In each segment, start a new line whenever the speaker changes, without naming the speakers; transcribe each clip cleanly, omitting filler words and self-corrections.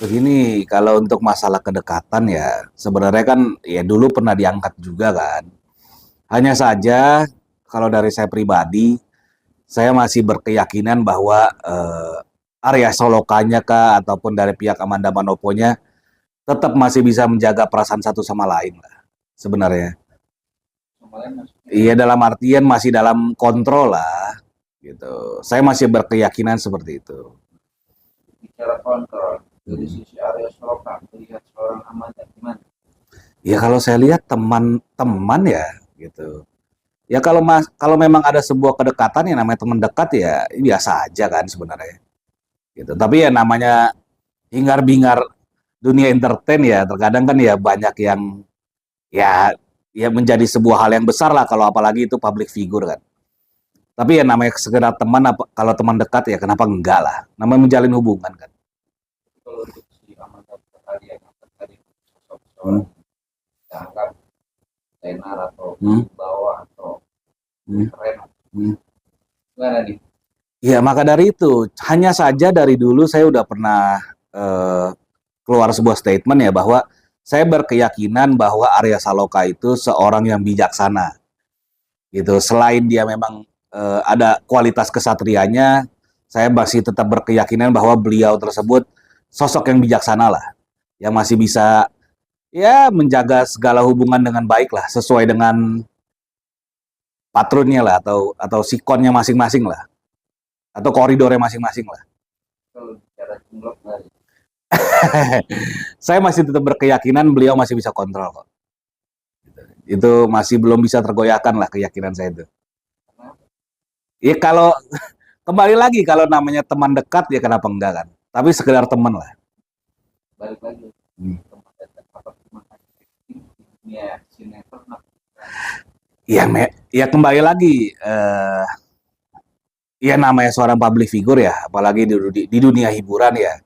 Begini, kalau untuk masalah kedekatan ya, sebenarnya kan ya dulu pernah diangkat juga kan. Hanya saja kalau dari saya pribadi, saya masih berkeyakinan bahwa Arya Solokanya kah ataupun dari pihak Amanda Manoponya tetap masih bisa menjaga perasaan satu sama lain lah sebenarnya. Iya dalam artian masih dalam kontrol lah gitu. Saya masih berkeyakinan seperti itu.
Bicara kontrol dari
Hmm.
sisi Arya Soloka melihat seorang Amanda gimana?
Ya kalau saya lihat teman-teman ya gitu. Ya kalau memang ada sebuah kedekatan yang namanya teman dekat ya biasa aja kan sebenarnya. Gitu. Tapi ya namanya hingar-bingar dunia entertain ya terkadang kan ya banyak yang ya ya menjadi sebuah hal yang besar lah kalau apalagi itu public figure kan. Tapi ya namanya sekedar teman kalau teman dekat ya kenapa enggak lah. Namanya menjalin hubungan kan.
Kalau untuk si Amanda tadi yang tadi sosok
Hmm.
seorang dianggap tenar atau
Hmm.
bawah atau
Hmm.
keren,
Hmm.
gimana nih?
Ya maka dari itu hanya saja dari dulu saya udah pernah eh, keluar sebuah statement ya bahwa saya berkeyakinan bahwa Arya Saloka itu seorang yang bijaksana gitu. Selain dia memang ada kualitas kesatrianya, saya masih tetap berkeyakinan bahwa beliau tersebut sosok yang bijaksana lah, yang masih bisa ya menjaga segala hubungan dengan baik lah, sesuai dengan patronnya lah atau sikonnya masing-masing lah, atau koridornya masing-masing lah.
Kalau bicara jumlah dari
Saya masih tetap berkeyakinan beliau masih bisa kontrol kok. Itu masih belum bisa tergoyahkan lah keyakinan saya itu. Ya kalau kembali lagi kalau namanya teman dekat ya kenapa enggak kan? Tapi sekedar teman lah.
balik lagi
Hmm.
tempat dan apa cuma di dunia sinetron
Ya kembali lagi ya namanya seorang public figure ya, apalagi di dunia hiburan ya.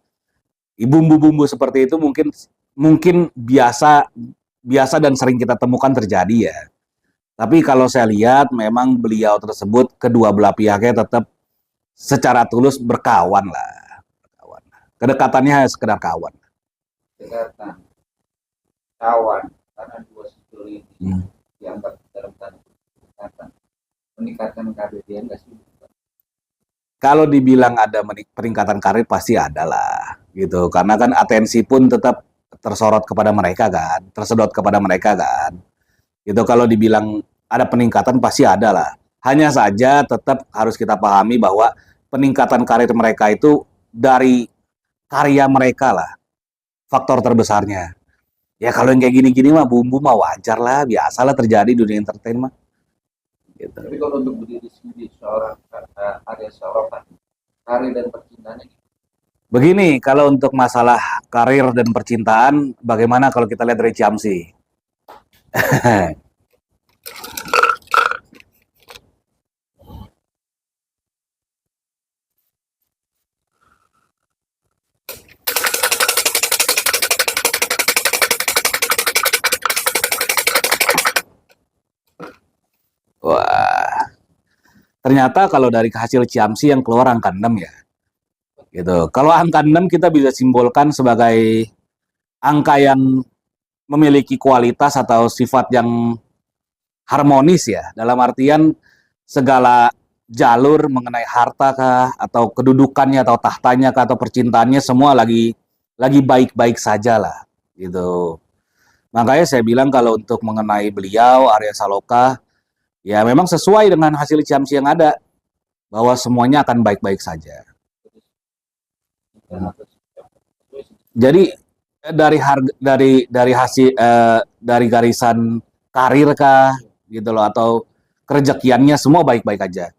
Bumbu-bumbu seperti itu mungkin mungkin biasa biasa dan sering kita temukan terjadi ya. Tapi kalau saya lihat memang beliau tersebut kedua belah pihaknya tetap secara tulus berkawan lah. Berkawan. Kedekatannya hanya sekedar kawan.
dekatan kawan karena dua sejoli ini
Hmm.
dianggap dalam tanda dekatan meningkatkan karir dia nggak sih?
Kalau dibilang ada peningkatan karir pasti ada lah gitu karena kan atensi pun tetap tersorot kepada mereka kan tersedot kepada mereka kan itu kalau dibilang ada peningkatan pasti ada lah hanya saja tetap harus kita pahami bahwa peningkatan karir mereka itu dari karya mereka lah faktor terbesarnya ya kalau yang kayak gini-gini mah bumbu mah wajar lah biasalah terjadi di dunia entertain mah gitu.
Tapi kalau untuk berdiri sendiri seorang Arya Soroka karir dan percintaannya
Begini, kalau untuk masalah karir dan percintaan, bagaimana kalau kita lihat dari Ciamsi? Wah, ternyata kalau dari hasil Ciamsi yang keluar angka 6 ya. Gitu. Kalau angka 6 kita bisa simbolkan sebagai angka yang memiliki kualitas atau sifat yang harmonis ya. Dalam artian segala jalur mengenai harta kah atau kedudukannya atau tahtanya kah atau percintaannya semua lagi baik-baik saja lah gitu. Makanya saya bilang kalau untuk mengenai beliau Arya Saloka ya memang sesuai dengan hasil Ciamsi yang ada bahwa semuanya akan baik-baik saja. Hmm. Jadi dari hasil dari garisan karir kah gitu loh atau kerejekiannya semua baik-baik aja.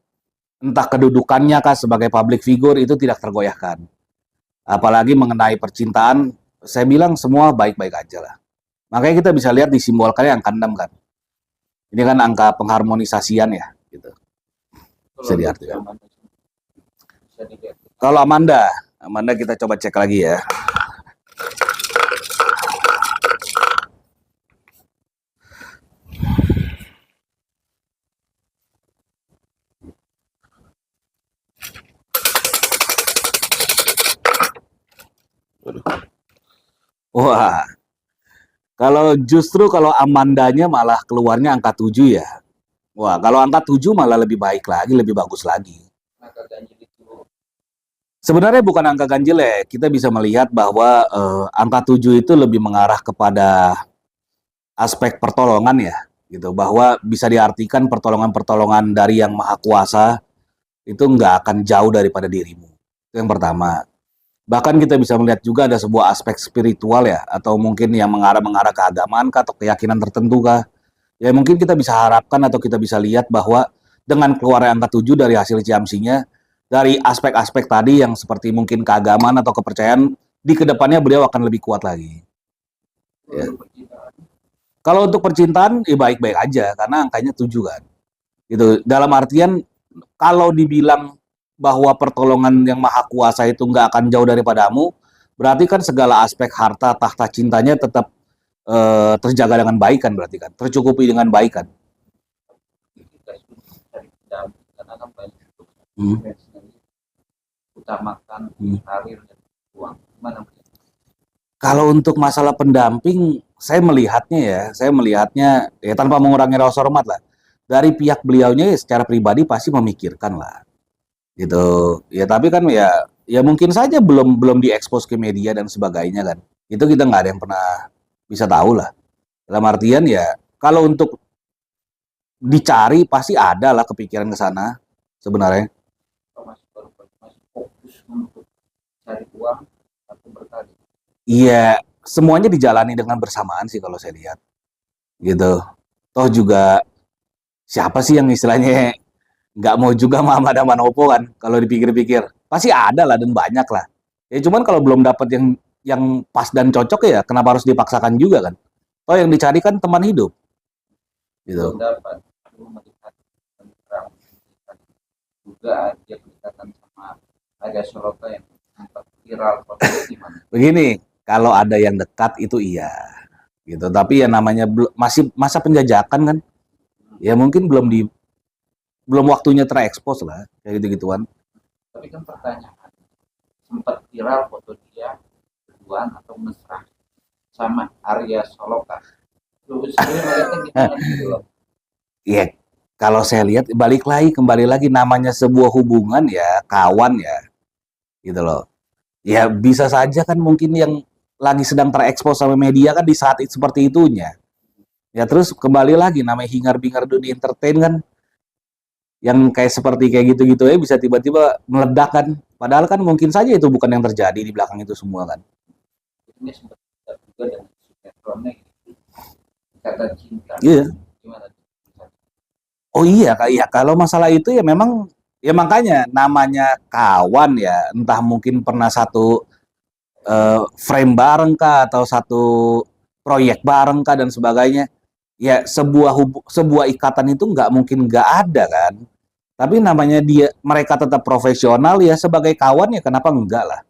Entah kedudukannya kah sebagai public figure itu tidak tergoyahkan. Apalagi mengenai percintaan, saya bilang semua baik-baik aja lah. Makanya kita bisa lihat disimbolkannya angka 6 kan. Ini kan angka pengharmonisasian ya gitu. Bisa diartikan.
bisa dilihat
Kalau Amanda kita coba cek lagi ya. Wah, kalau Amandanya malah keluarnya angka 7 ya. Wah, kalau angka 7 malah lebih baik lagi, lebih bagus lagi.
Maka ganjil itu
Sebenarnya bukan angka ganjil ya, kita bisa melihat bahwa angka 7 itu lebih mengarah kepada aspek pertolongan ya, gitu. Bahwa bisa diartikan pertolongan-pertolongan dari Yang Maha Kuasa itu nggak akan jauh daripada dirimu. Itu yang pertama. Bahkan kita bisa melihat juga ada sebuah aspek spiritual ya, atau mungkin yang mengarah-mengarah ke agamaan kah, atau keyakinan tertentu kah. Ya mungkin kita bisa harapkan atau kita bisa lihat bahwa dengan keluarnya angka 7 dari hasil ciamsinya, dari aspek-aspek tadi yang seperti mungkin keagamaan atau kepercayaan, di kedepannya beliau akan lebih kuat lagi. Ya.
untuk percintaan.
Kalau untuk percintaan, ya baik-baik aja, karena angkanya 7 kan. Gitu. Dalam artian, kalau dibilang bahwa pertolongan yang maha kuasa itu nggak akan jauh daripadamu, berarti kan segala aspek harta, tahta cintanya tetap terjaga dengan baik kan berarti kan, tercukupi dengan baik kan.
Kita sudah cari pendamping karena kan banyak
Hmm.
utamakan
Hmm.
karir dan uang. Gimana?
Kalau untuk masalah pendamping, saya melihatnya ya tanpa mengurangi rasa hormat lah. Dari pihak beliaunya ya secara pribadi pasti memikirkan lah, gitu. Ya tapi kan ya mungkin saja belum belum diekspos ke media dan sebagainya kan. Itu kita nggak ada yang pernah bisa tahu lah. Dalam artian ya kalau untuk dicari pasti ada lah kepikiran ke sana sebenarnya.
Atau masih baru masih fokus untuk cari uang atau berkarir?
Iya, semuanya dijalani dengan bersamaan sih kalau saya lihat, gitu. Toh juga siapa sih yang istilahnya nggak mau juga sama Ahmad Manopo kan? Kalau dipikir-pikir, pasti ada lah dan banyak lah. Ya cuman kalau belum dapat yang pas dan cocok ya, kenapa harus dipaksakan juga kan? Toh yang dicari kan teman hidup,
Belum
gitu.
dapat, belum melihat tentang juga ada kedekatan sama Arya Soroka yang sempat viral pada gimana?
Begini, kalau ada yang dekat itu iya, gitu. Tapi ya namanya masih masa penjajakan kan, ya mungkin belum waktunya terekspos lah, kayak gitu-gituan.
Tapi kan pertanyaan, sempat viral foto dia berduaan atau mesra sama Arya Soroka. Lu sendiri melihatnya gimana gitu loh?
Ya, kalau saya lihat kembali lagi namanya sebuah hubungan ya kawan ya, gitu loh. Ya bisa saja kan mungkin yang lagi sedang terekspos sama media kan di saat seperti itunya. Ya terus kembali lagi namanya hingar-bingar dunia entertain kan, yang kayak gitu-gitu ya bisa tiba-tiba meledak kan. Padahal kan mungkin saja itu bukan yang terjadi di belakang itu semua kan.
Ini sempat juga dengan sinetronnya gitu. Kata cinta.
Iya.
Gimana?
Oh iya, iya kalau masalah itu ya memang ya makanya namanya kawan ya, entah mungkin pernah satu frame bareng kah atau satu proyek bareng kah dan sebagainya. Ya sebuah ikatan itu nggak mungkin nggak ada kan. Tapi namanya mereka tetap profesional ya sebagai kawan ya kenapa enggak lah.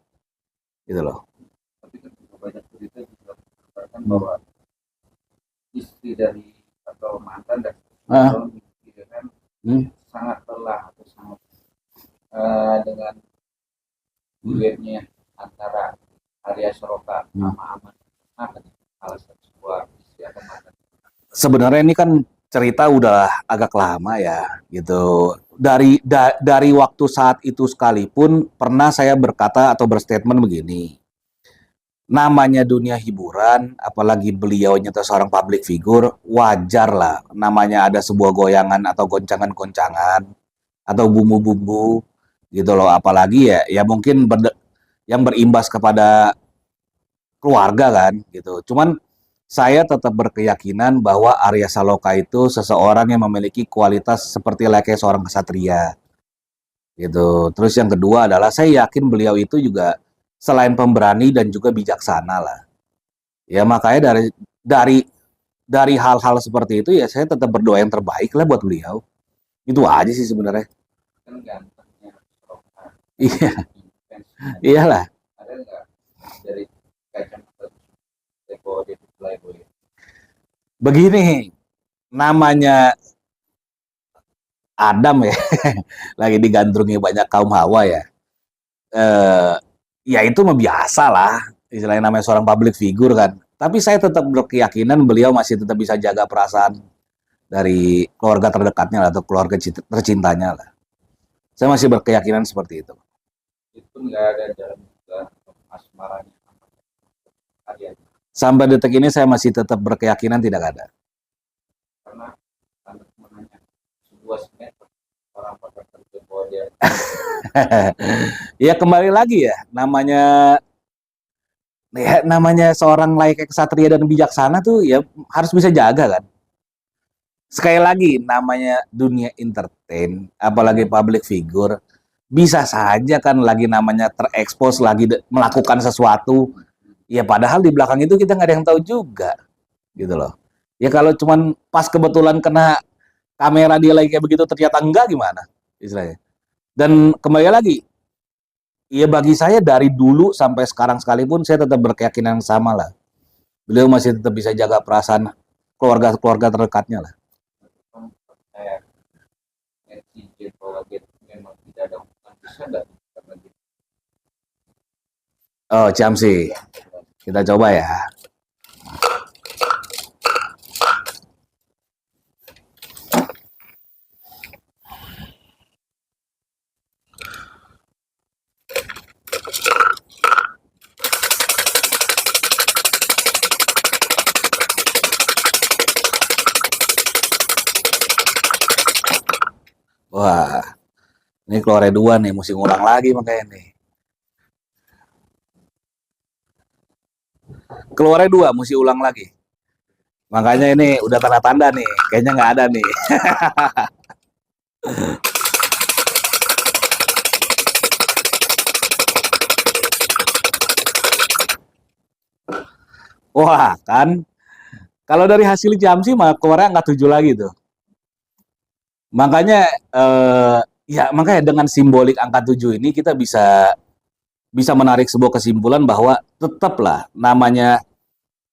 Gitu loh.
Tapi kan juga banyak berita juga mengatakan bahwa istri dari atau mantan dari
Ah,
sinetron gitu kan
hmm.
sangat lelah atau sangat dengan duetnya antara Arya Soroka sama Ahmad. Apa nih alasan sebuah istri atau mantan?
Sebenarnya ini kan cerita udah agak lama ya gitu. Dari waktu saat itu sekalipun pernah saya berkata atau berstatement begini. Namanya dunia hiburan, apalagi beliau nyata seorang public figure, wajar lah namanya ada sebuah goyangan atau goncangan-goncangan atau bumbu-bumbu gitu loh. Apalagi ya mungkin yang berimbas kepada keluarga kan gitu. Cuman saya tetap berkeyakinan bahwa Arya Saloka itu seseorang yang memiliki kualitas seperti layaknya seorang kesatria gitu. Terus yang kedua adalah saya yakin beliau itu juga selain pemberani dan juga bijaksana lah. Ya makanya dari dari hal-hal seperti itu ya saya tetap berdoa yang terbaik lah buat beliau. Itu aja sih sebenarnya.
Kan gantengnya Soroka
Iya,
fansnya
iyalah.
ada nggak dari kacamata Depo Depo Playboy?
Begini, namanya Adam ya, lagi digandrungi banyak kaum hawa ya. Eh, ya itu mah biasa lah. istilahnya namanya seorang public figure kan. Tapi saya tetap berkeyakinan beliau masih tetap bisa jaga perasaan dari keluarga terdekatnya lah, atau keluarga tercintanya lah. Saya masih berkeyakinan seperti itu.
Itu nggak ada jalan juga untuk asmaranya sama Arya,
Sampai detik ini saya masih tetap berkeyakinan tidak ada.
karena tanda temannya sebuah sinetron orang pada kerja bahwa dia
Ya kembali lagi namanya seorang layaknya kesatria dan bijaksana tuh ya harus bisa jaga kan. Sekali lagi namanya dunia entertain, apalagi public figure, bisa saja kan lagi namanya terekspos lagi melakukan sesuatu, ya padahal di belakang itu kita nggak ada yang tahu juga, gitu loh. Ya kalau cuman pas kebetulan kena kamera dia lagi kayak begitu ternyata enggak, gimana istilahnya. Dan kembali lagi, ya bagi saya dari dulu sampai sekarang sekalipun saya tetap berkeyakinan yang sama lah. Beliau masih tetap bisa jaga perasaan keluarga-keluarga terdekatnya lah.
kayak netizen bahwa dia memang tidak ada hubungan, bisa nggak karena dia
Oh, Ciamsi, kita coba ya. Wah, ini keluarnya dua nih, mesti ngulang lagi makanya nih. Keluarnya dua, mesti ulang lagi. Makanya ini udah tanda-tanda nih, kayaknya nggak ada nih. Wah, kan? Kalau dari hasil Ciamsi mah keluarnya angka 7 lagi tuh. Makanya makanya dengan simbolik angka 7 ini kita bisa bisa menarik sebuah kesimpulan bahwa tetaplah namanya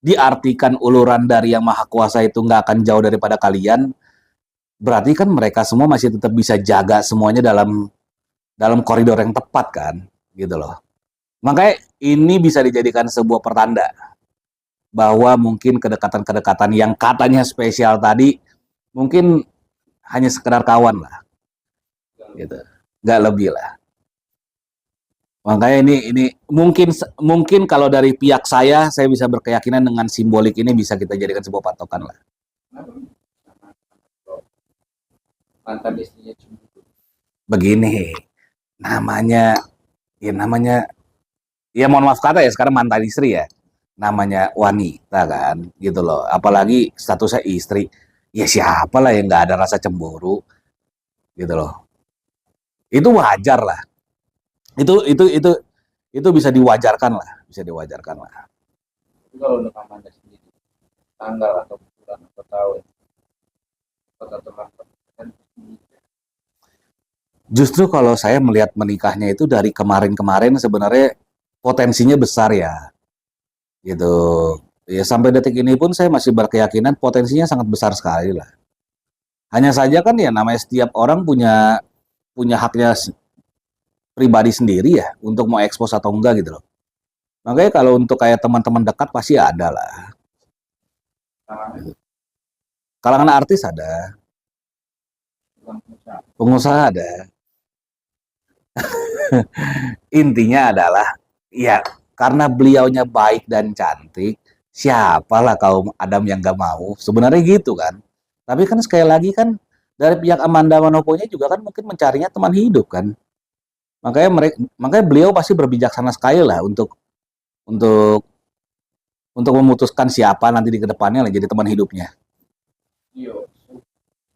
diartikan uluran dari Yang Maha Kuasa itu nggak akan jauh daripada kalian, berarti kan mereka semua masih tetap bisa jaga semuanya dalam dalam koridor yang tepat kan, gitu loh. Makanya ini bisa dijadikan sebuah pertanda bahwa mungkin kedekatan-kedekatan yang katanya spesial tadi mungkin hanya sekedar kawan lah, gitu, nggak lebih lah. Makanya ini mungkin mungkin kalau dari pihak saya bisa berkeyakinan dengan simbolik ini bisa kita jadikan sebuah patokan lah.
mantan istrinya cemburu.
Begini, namanya namanya ya mohon maaf kata ya, sekarang mantan istri ya, namanya wanita kan, gitu loh, apalagi statusnya istri, ya siapa lah yang nggak ada rasa cemburu, gitu loh. Itu wajar lah, itu bisa diwajarkan lah, bisa diwajarkan lah.
Tapi kalau untuk Amanda sendiri, tanggal atau bulan atau tahun kota terlambat kan
Justru kalau saya melihat menikahnya itu dari kemarin-kemarin sebenarnya potensinya besar ya, gitu. Ya sampai detik ini pun saya masih berkeyakinan potensinya sangat besar sekali lah. Hanya saja kan ya namanya setiap orang punya punya haknya pribadi sendiri ya untuk mau ekspos atau enggak, gitu loh. Makanya kalau untuk kayak teman-teman dekat pasti ada lah.
tangan
Kalangan artis ada,
bukan pengusaha.
pengusaha ada. Intinya adalah ya karena beliaunya baik dan cantik, siapalah kaum Adam yang gak mau. Sebenarnya gitu kan. Tapi kan sekali lagi kan dari pihak Amanda Manoponya juga kan mungkin mencarinya teman hidup kan. Makanya beliau pasti berbijaksana sekali lah untuk untuk memutuskan siapa nanti di kedepannya lah jadi teman hidupnya.
Iyo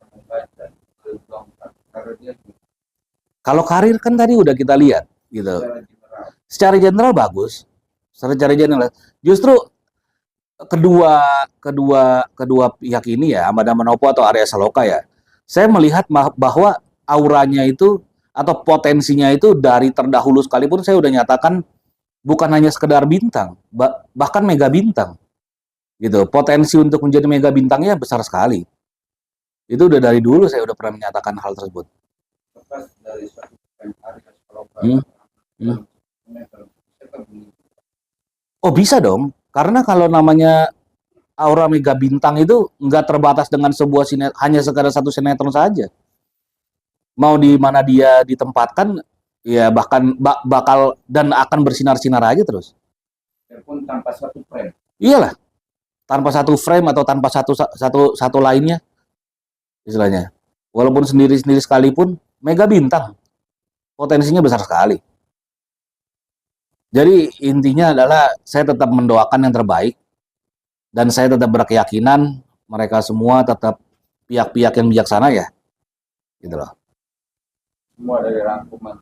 membaca berjuang karena dia
Kalau karir kan tadi udah kita lihat gitu.
secara general
Secara general bagus. Secara general. Justru kedua kedua kedua pihak ini ya, Amanda Manopo atau Arya Saloka ya. Saya melihat bahwa auranya itu atau potensinya itu dari terdahulu sekalipun saya udah nyatakan bukan hanya sekedar bintang, bahkan mega bintang. Gitu. Potensi untuk menjadi mega bintangnya besar sekali. Itu udah dari dulu saya udah pernah menyatakan hal tersebut.
lepas dari suatu hari kalau
Hmm. Hmm.
kita
Oh bisa dong, karena kalau namanya aura mega bintang itu nggak terbatas dengan sebuah hanya sekadar satu sinetron saja. Mau di mana dia ditempatkan, ya bahkan bakal dan akan bersinar-sinar aja terus.
Walaupun tanpa satu frame.
Iyalah, tanpa satu frame atau tanpa satu lainnya, istilahnya. Walaupun sendiri-sendiri sekalipun, mega bintang, potensinya besar sekali. Jadi intinya adalah saya tetap mendoakan yang terbaik dan saya tetap berkeyakinan mereka semua tetap pihak-pihak yang bijaksana ya, gitu loh.
Semua dari rangkuman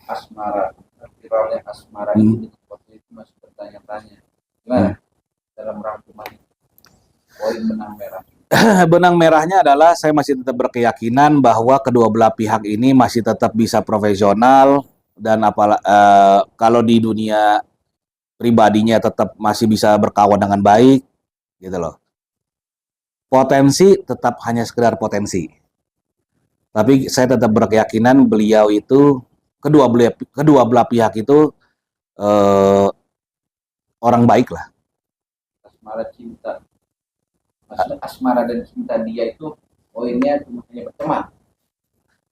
asmara, viralnya asmara itu waktu itu masih bertanya-tanya gimana dalam rangkuman itu poin benang merah.
Benang merahnya adalah saya masih tetap berkeyakinan bahwa kedua belah pihak ini masih tetap bisa profesional dan kalau di dunia pribadinya tetap masih bisa berkawan dengan baik, gitu loh. Potensi tetap hanya sekedar potensi. Tapi saya tetap berkeyakinan beliau itu kedua belah pihak itu orang baik lah.
Asmara cinta, asmara dan cinta dia itu poinnya cuma hanya berteman.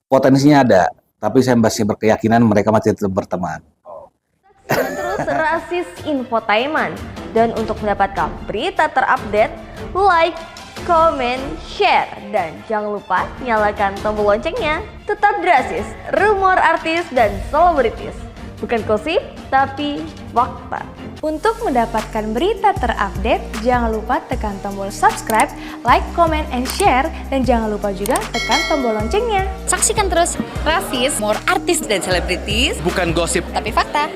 Potensinya ada, tapi saya masih berkeyakinan mereka masih tetap berteman.
Saksikan terus Rasis Infotainment. Dan untuk mendapatkan berita terupdate, like, komen, share, dan jangan lupa nyalakan tombol loncengnya. Tetap Drasis, rumor artis dan selebritis. Bukan gosip, tapi fakta.
Untuk mendapatkan berita terupdate, jangan lupa tekan tombol subscribe, like, comment, and share, dan jangan lupa juga tekan tombol loncengnya.
Saksikan terus Rasis, more artis dan selebritis,
Bukan gosip.
tapi fakta.